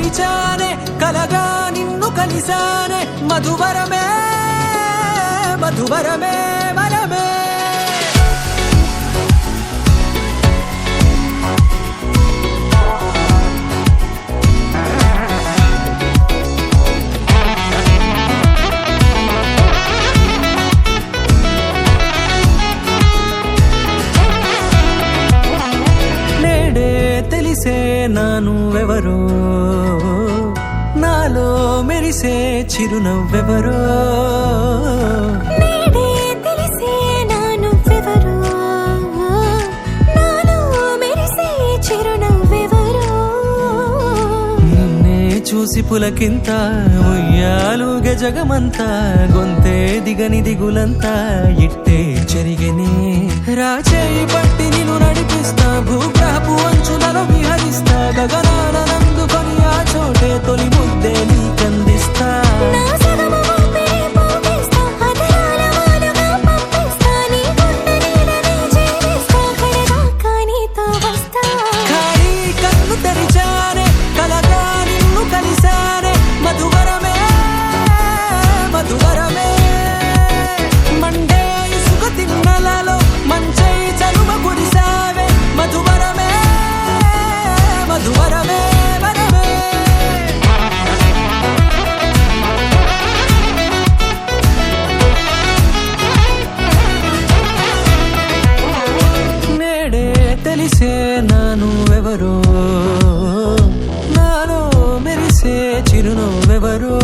మరిచానే కలగా నిన్ను కలిసానే మధువరమే మధువరమే వరమే తెలిసే నానువెవరో నాలో మెరిసే చిరునవ్వెవరో తెలిసే నానువెవరో నాలో మెరిసే చిరునవ్వెవరో నిన్నే చూసి పులకింత ఉయ్యాలుగ జగమంతా గొంతే దిగని దిగులంతా ఇట్టే చెరిగనే రాచేయి పట్టి నిన్ను నడిపిస్తా భూగ్రహపు అంచులలో విహరిస్తా గగనాన నందుకొని ఆ చోటే తొలి ముద్దే నీకందిస్తా ఖాళీ కన్ను తెరిచానే కలగా నిన్ను కలిసానే మధువరమే మధువరమే మండే ఇసుక తిన్నలలో మంచై చలువ కురిసావే మధువరమే మధువరమే వరమే నేడే తెలిసే నానువెవరో నాలో మెరిసే చిరునవ్వెవరో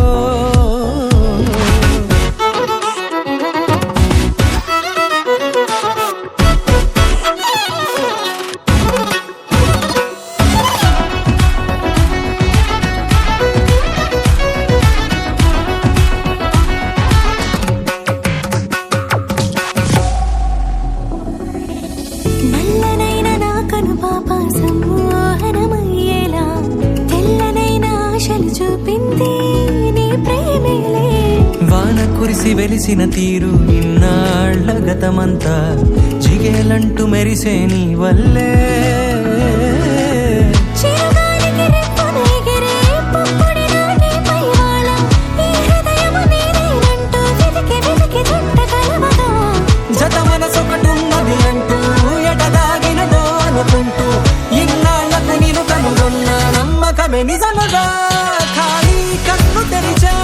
నల్లనైన నా కనుపాప సమ్మోహనమయ్యేలా తెల్లనైన ఆశలు చూపింది నీ ప్రేమేలే వాన కురిసి వెలిసిన తీరు ఇన్నాళ్ల గతమంతా జిగేలంటూ మెరిసే నీ వల్లే చిరుగాలికి రెప్పన ఎగిరే పుప్పొడిన నీపై వాళ ఈ హృదయము నీదేనంటూ వెతికి వెతికి జంట కలవగా జత మనసొకటున్నది అంటూ ఎటదాగినదో అనుకుంటూ ఇన్నాళ్లకు నేను కనుగొన్న నమ్మకమే నిజముగా ఖాళీ కన్ను తెరిచా